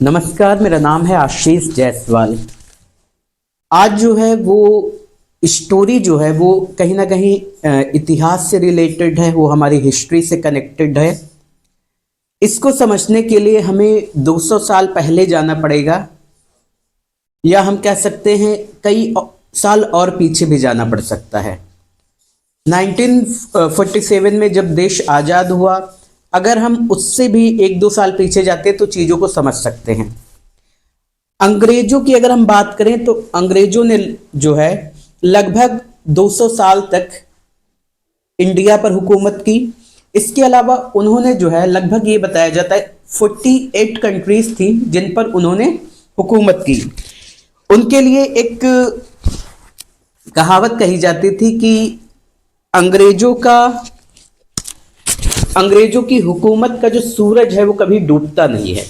नमस्कार, मेरा नाम है आशीष जायसवाल। आज जो है वो स्टोरी जो है वो कहीं ना कहीं इतिहास से रिलेटेड है, वो हमारी हिस्ट्री से कनेक्टेड है। इसको समझने के लिए हमें 200 साल पहले जाना पड़ेगा, या हम कह सकते हैं कई साल और पीछे भी जाना पड़ सकता है। 1947 में जब देश आज़ाद हुआ, अगर हम उससे भी 1-2 साल पीछे जाते तो चीज़ों को समझ सकते हैं। अंग्रेजों की अगर हम बात करें तो अंग्रेजों ने जो है लगभग 200 साल तक इंडिया पर हुकूमत की। इसके अलावा उन्होंने जो है लगभग ये बताया जाता है 48 कंट्रीज थी जिन पर उन्होंने हुकूमत की। उनके लिए एक कहावत कही जाती थी कि अंग्रेजों की हुकूमत का जो सूरज है वो कभी डूबता नहीं है।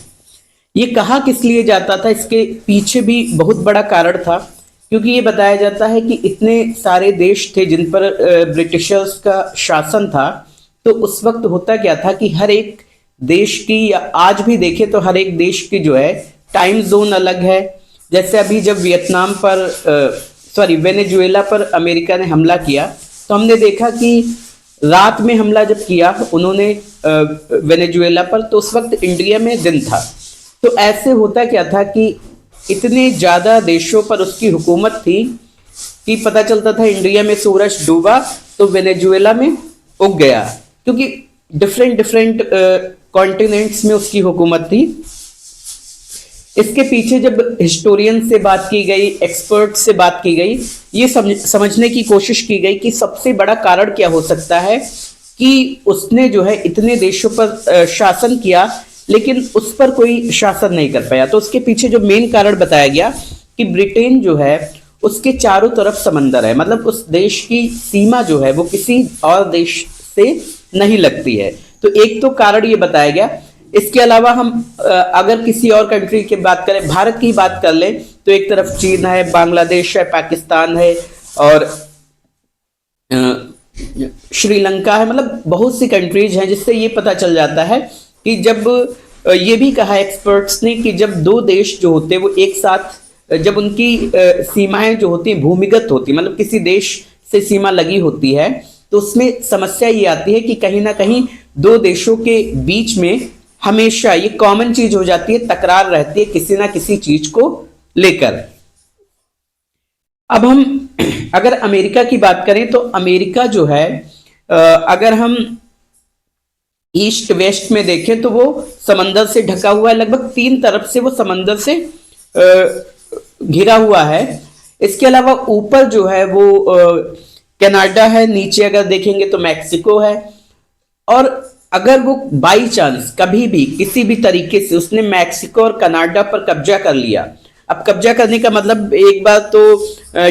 ये कहा किस लिए जाता था, इसके पीछे भी बहुत बड़ा कारण था, क्योंकि ये बताया जाता है कि इतने सारे देश थे जिन पर ब्रिटिशर्स का शासन था। तो उस वक्त होता क्या था कि हर एक देश की, या आज भी देखें तो हर एक देश की जो है टाइम जोन अलग है। जैसे अभी जब वेनेजुएला पर अमेरिका ने हमला किया तो हमने देखा कि रात में हमला जब किया उन्होंने वेनेजुएला पर, तो उस वक्त इंडिया में दिन था। तो ऐसे होता क्या था कि इतने ज़्यादा देशों पर उसकी हुकूमत थी कि पता चलता था इंडिया में सूरज डूबा तो वेनेजुएला में उग गया, क्योंकि डिफरेंट कॉन्टिनेंट्स में उसकी हुकूमत थी। इसके पीछे जब हिस्टोरियन से बात की गई, एक्सपर्ट से बात की गई, ये समझने की कोशिश की गई कि सबसे बड़ा कारण क्या हो सकता है कि उसने जो है इतने देशों पर शासन किया लेकिन उस पर कोई शासन नहीं कर पाया। तो उसके पीछे जो मेन कारण बताया गया कि ब्रिटेन जो है उसके चारों तरफ समंदर है, मतलब उस देश की सीमा जो है वो किसी और देश से नहीं लगती है। तो एक तो कारण ये बताया गया। इसके अलावा हम अगर किसी और कंट्री की बात करें, भारत की बात कर लें, तो एक तरफ चीन है, बांग्लादेश है, पाकिस्तान है और श्रीलंका है, मतलब बहुत सी कंट्रीज हैं, जिससे ये पता चल जाता है कि जब ये भी कहा एक्सपर्ट्स ने कि जब दो देश जो होते हैं वो एक साथ, जब उनकी सीमाएं जो होती हैं भूमिगत होती, मतलब किसी देश से सीमा लगी होती है, तो उसमें समस्या ये आती है कि कहीं ना कहीं दो देशों के बीच में हमेशा ये कॉमन चीज हो जाती है, तकरार रहती है किसी ना किसी चीज को लेकर। अब हम अगर अमेरिका की बात करें तो अमेरिका जो है अगर हम ईस्ट वेस्ट में देखें तो वो समंदर से ढका हुआ है, लगभग 3 तरफ से वो समंदर से घिरा हुआ है। इसके अलावा ऊपर जो है वो कनाडा है, नीचे अगर देखेंगे तो मैक्सिको है। और अगर वो बाई चांस कभी भी किसी भी तरीके से उसने मैक्सिको और कनाडा पर कब्जा कर लिया, अब कब्जा करने का मतलब एक बार तो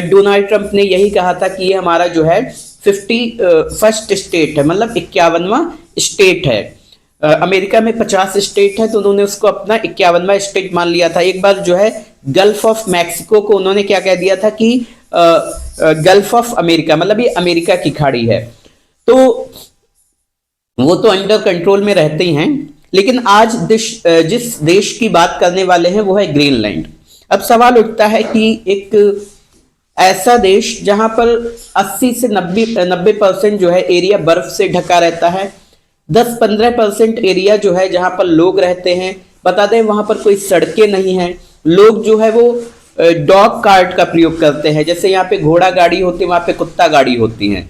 डोनाल्ड ट्रंप ने यही कहा था कि ये हमारा जो है 51st स्टेट है, मतलब 51वां स्टेट है। अमेरिका में 50 स्टेट है, तो उन्होंने उसको अपना 51वां स्टेट मान लिया था। एक बार जो है गल्फ ऑफ मैक्सिको को उन्होंने क्या कह दिया था कि गल्फ ऑफ अमेरिका, मतलब ये अमेरिका की खाड़ी है। तो वो तो अंडर कंट्रोल में रहते ही हैं, लेकिन आज जिस देश की बात करने वाले हैं वो है ग्रीनलैंड। अब सवाल उठता है कि एक ऐसा देश जहां पर 80 से 90% जो है एरिया बर्फ से ढका रहता है, 10-15% एरिया जो है जहां पर लोग रहते हैं। बता दें वहां पर कोई सड़कें नहीं हैं, लोग जो है वो डॉग कार्ट का प्रयोग करते हैं, जैसे यहाँ पे घोड़ा गाड़ी होती है वहां पे कुत्ता गाड़ी होती है।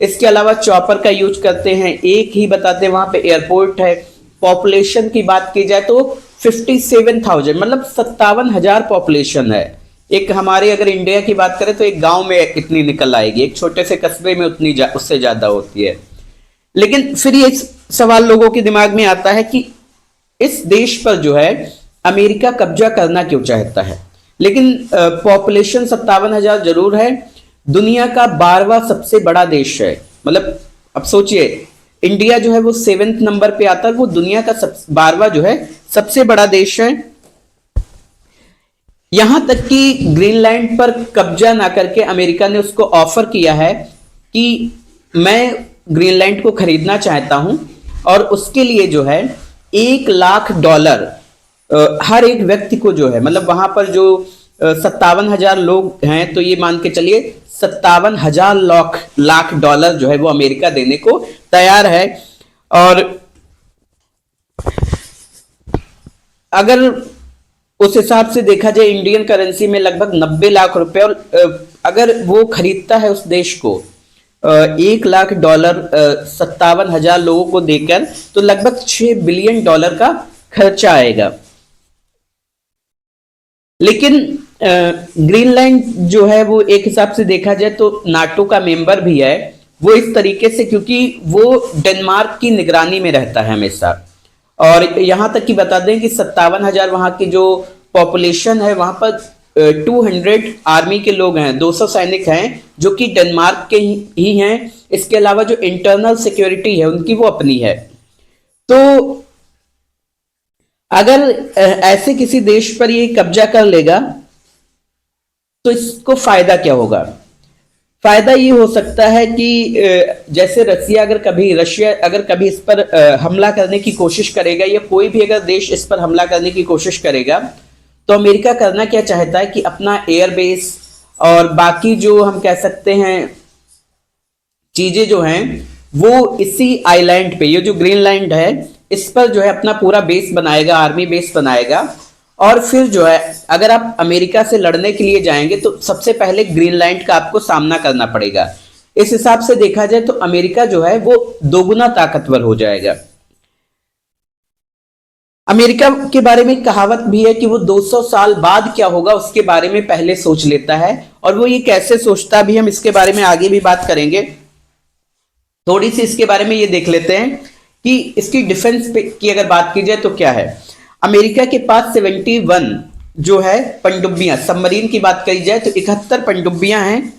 इसके अलावा चॉपर का यूज करते हैं। एक ही बताते हैं वहां पे एयरपोर्ट है। पॉपुलेशन की बात की जाए तो 57,000, मतलब 57,000 पॉपुलेशन है। एक हमारे अगर इंडिया की बात करें तो एक गांव में इतनी निकल आएगी, एक छोटे से कस्बे में उतनी उससे ज्यादा होती है। लेकिन फिर ये सवाल लोगों के दिमाग में आता है कि इस देश पर जो है अमेरिका कब्जा करना क्यों चाहता है। लेकिन पॉपुलेशन 57,000 जरूर है, दुनिया का 12वां सबसे बड़ा देश है। मतलब अब सोचिए, इंडिया जो है वो 7th नंबर पे आता है, वो दुनिया का 12वां जो है सबसे बड़ा देश है। यहां तक कि ग्रीनलैंड पर कब्जा ना करके अमेरिका ने उसको ऑफर किया है कि मैं ग्रीनलैंड को खरीदना चाहता हूं और उसके लिए जो है $1 लाख हर एक व्यक्ति को जो है, मतलब वहां पर जो 57,000 लोग हैं, तो ये मान के चलिए 57,000 लाख डॉलर जो है वो अमेरिका देने को तैयार है। और अगर उस हिसाब से देखा जाए इंडियन करेंसी में लगभग 90 लाख रुपए, और अगर वो खरीदता है उस देश को 1 लाख डॉलर 57,000 लोगों को देकर, तो लगभग 6 बिलियन डॉलर का खर्चा आएगा। लेकिन ग्रीनलैंड जो है वो एक हिसाब से देखा जाए तो नाटो का मेंबर भी है, वो इस तरीके से, क्योंकि वो डेनमार्क की निगरानी में रहता है हमेशा। और यहां तक कि बता दें कि 57,000 वहां की जो पॉपुलेशन है, वहां पर 200 आर्मी के लोग हैं, 200 सैनिक हैं जो कि डेनमार्क के ही हैं। इसके अलावा जो इंटरनल सिक्योरिटी है उनकी वो अपनी है। तो अगर ऐसे किसी देश पर ये कब्जा कर लेगा तो इसको फायदा क्या होगा? फायदा ये हो सकता है कि जैसे रशिया अगर कभी इस पर हमला करने की कोशिश करेगा, या कोई भी अगर देश इस पर हमला करने की कोशिश करेगा, तो अमेरिका करना क्या चाहता है कि अपना एयरबेस और बाकी जो हम कह सकते हैं चीजें जो हैं वो इसी आइलैंड पे, ये जो ग्रीनलैंड है इस पर जो है अपना पूरा बेस बनाएगा, आर्मी बेस बनाएगा। और फिर जो है अगर आप अमेरिका से लड़ने के लिए जाएंगे तो सबसे पहले ग्रीनलैंड का आपको सामना करना पड़ेगा। इस हिसाब से देखा जाए तो अमेरिका जो है वो दोगुना ताकतवर हो जाएगा। अमेरिका के बारे में कहावत भी है कि वो 200 साल बाद क्या होगा उसके बारे में पहले सोच लेता है, और वो ये कैसे सोचता भी, हम इसके बारे में आगे भी बात करेंगे। थोड़ी सी इसके बारे में ये देख लेते हैं कि इसकी डिफेंस की अगर बात की जाए तो क्या है। अमेरिका के पास 71 जो है पनडुब्बियां, सबमरीन की बात करी जाए तो 71 पनडुब्बियां हैं,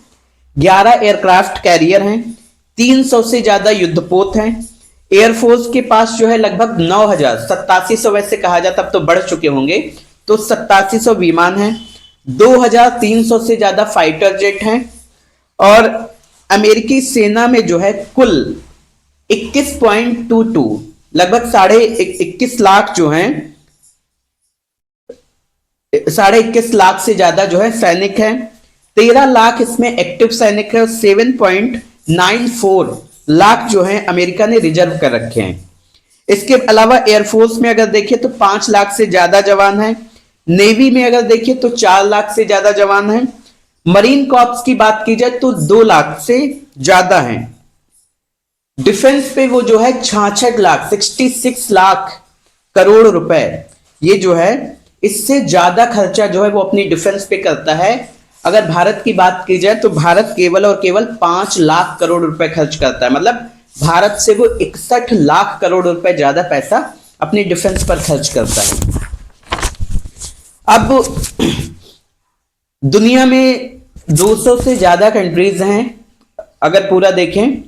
11 एयरक्राफ्ट कैरियर हैं, 300 से ज्यादा युद्धपोत हैं। एयरफोर्स के पास जो है लगभग 9,000, 8700 वैसे कहा जाता, अब तो बढ़ चुके होंगे, तो 8700 विमान हैं, 2300 से ज्यादा फाइटर जेट हैं। और अमेरिकी सेना में जो है कुल 21.22, लगभग 21.5 लाख जो हैं, 21.5 लाख से ज्यादा जो है सैनिक हैं। 13 लाख इसमें एक्टिव सैनिक है, 7.94 लाख जो है अमेरिका ने रिजर्व कर रखे हैं। इसके अलावा एयरफोर्स में अगर देखिए तो 5 लाख से ज्यादा जवान हैं। नेवी में अगर देखिए तो 4 लाख से ज्यादा जवान हैं। मरीन कॉर्प्स की बात की जाए तो 2 लाख से ज्यादा हैं। डिफेंस पे वो जो है 66 लाख 66 लाख करोड़ रुपए, ये जो है इससे ज्यादा खर्चा जो है वो अपनी डिफेंस पे करता है। अगर भारत की बात की जाए तो भारत केवल और केवल 5 लाख करोड़ रुपए खर्च करता है, मतलब भारत से वो 61 लाख करोड़ रुपए ज्यादा पैसा अपनी डिफेंस पर खर्च करता है। अब दुनिया में 200 से ज्यादा कंट्रीज हैं अगर पूरा देखें,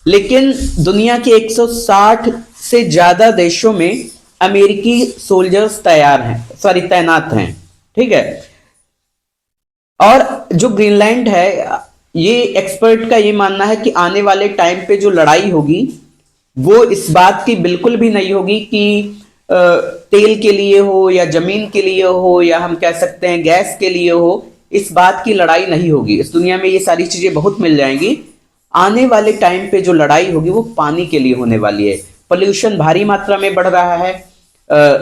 लेकिन दुनिया के 160 से ज्यादा देशों में अमेरिकी सोल्जर्स तैनात हैं, ठीक है। और जो ग्रीनलैंड है, ये एक्सपर्ट का ये मानना है कि आने वाले टाइम पे जो लड़ाई होगी वो इस बात की बिल्कुल भी नहीं होगी कि तेल के लिए हो या जमीन के लिए हो या हम कह सकते हैं गैस के लिए हो, इस बात की लड़ाई नहीं होगी। इस दुनिया में ये सारी चीजें बहुत मिल जाएंगी। आने वाले टाइम पे जो लड़ाई होगी वो पानी के लिए होने वाली है। पोल्यूशन भारी मात्रा में बढ़ रहा है,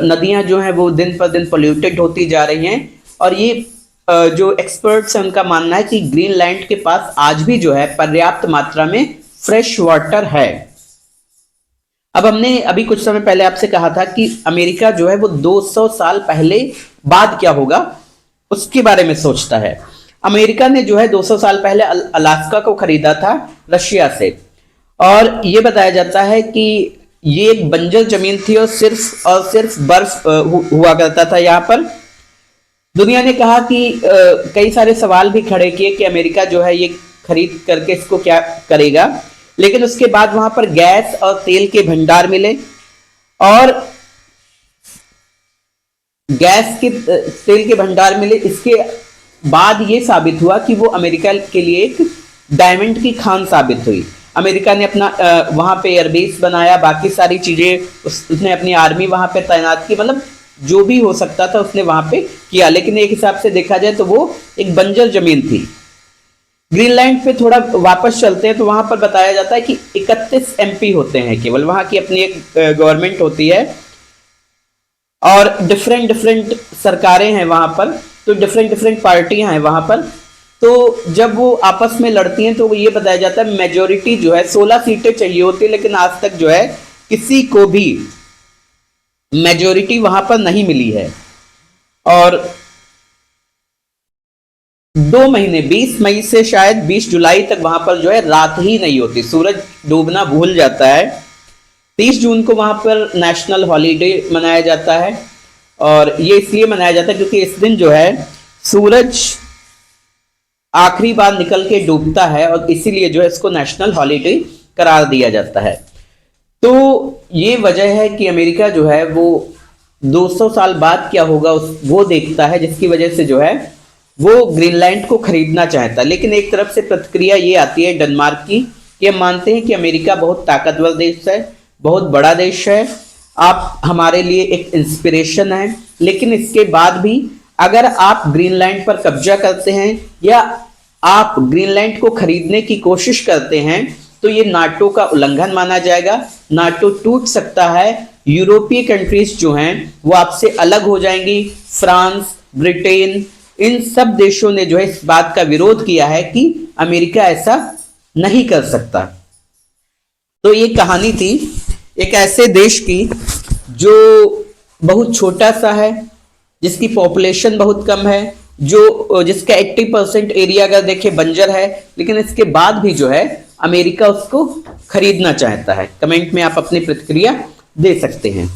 नदियां जो हैं वो दिन पर दिन पोल्यूटेड होती जा रही हैं, और ये जो एक्सपर्ट्स हैं उनका मानना है कि ग्रीनलैंड के पास आज भी जो है पर्याप्त मात्रा में फ्रेश वाटर है। अब हमने अभी कुछ समय पहले आपसे कहा था कि अमेरिका जो है वो 200 साल पहले बाद क्या होगा उसके बारे में सोचता है। अमेरिका ने जो है 200 साल पहले अलास्का को खरीदा था रशिया से, और ये बताया जाता है कि ये एक बंजर जमीन थी और सिर्फ बर्फ हुआ करता था यहाँ पर। दुनिया ने कहा कि कई सारे सवाल भी खड़े किए कि अमेरिका जो है ये खरीद करके इसको क्या करेगा, लेकिन उसके बाद वहां पर गैस और तेल के भंडार मिले, और तेल के भंडार मिले। इसके बाद ये साबित हुआ कि वो अमेरिका के लिए एक डायमंड की खान साबित हुई। अमेरिका ने अपना वहां पे एयरबेस बनाया, बाकी सारी चीजें उसने अपनी आर्मी वहां पे तैनात की, मतलब जो भी हो सकता था उसने वहां पे किया, लेकिन एक हिसाब से देखा जाए तो वो एक बंजर जमीन थी। ग्रीनलैंड पे थोड़ा वापस चलते हैं तो वहां पर बताया जाता है कि 31 एमपी होते हैं केवल, वहां की अपनी एक गवर्नमेंट होती है और डिफरेंट डिफरेंट सरकारें हैं वहां पर, तो डिफरेंट डिफरेंट पार्टियां हैं वहां पर। तो जब वो आपस में लड़ती हैं तो ये बताया जाता है मेजोरिटी जो है 16 सीटें चाहिए होती है, लेकिन आज तक जो है किसी को भी मेजोरिटी वहां पर नहीं मिली है। और 2 महीने 20 मई से शायद 20 जुलाई तक वहां पर जो है रात ही नहीं होती, सूरज डूबना भूल जाता है। 30 जून को वहां पर नेशनल हॉलीडे मनाया जाता है, और ये इसलिए मनाया जाता है क्योंकि इस दिन जो है सूरज आखिरी बार निकल के डूबता है, और इसीलिए जो है इसको नेशनल हॉलीडे करार दिया जाता है। तो ये वजह है कि अमेरिका जो है वो 200 साल बाद क्या होगा वो देखता है, जिसकी वजह से जो है वो ग्रीनलैंड को खरीदना चाहता है। लेकिन एक तरफ से प्रतिक्रिया ये आती है डेनमार्क की कि हम मानते हैं कि अमेरिका बहुत ताकतवर देश है, बहुत बड़ा देश है, आप हमारे लिए एक इंस्पिरेशन है, लेकिन इसके बाद भी अगर आप ग्रीनलैंड पर कब्जा करते हैं या आप ग्रीनलैंड को खरीदने की कोशिश करते हैं तो ये नाटो का उल्लंघन माना जाएगा, नाटो टूट सकता है, यूरोपीय कंट्रीज जो हैं वो आपसे अलग हो जाएंगी। फ्रांस, ब्रिटेन, इन सब देशों ने जो है इस बात का विरोध किया है कि अमेरिका ऐसा नहीं कर सकता। तो ये कहानी थी एक ऐसे देश की जो बहुत छोटा सा है, जिसकी पॉपुलेशन बहुत कम है, जो जिसका 80% एरिया अगर देखे बंजर है, लेकिन इसके बाद भी जो है अमेरिका उसको खरीदना चाहता है। कमेंट में आप अपनी प्रतिक्रिया दे सकते हैं।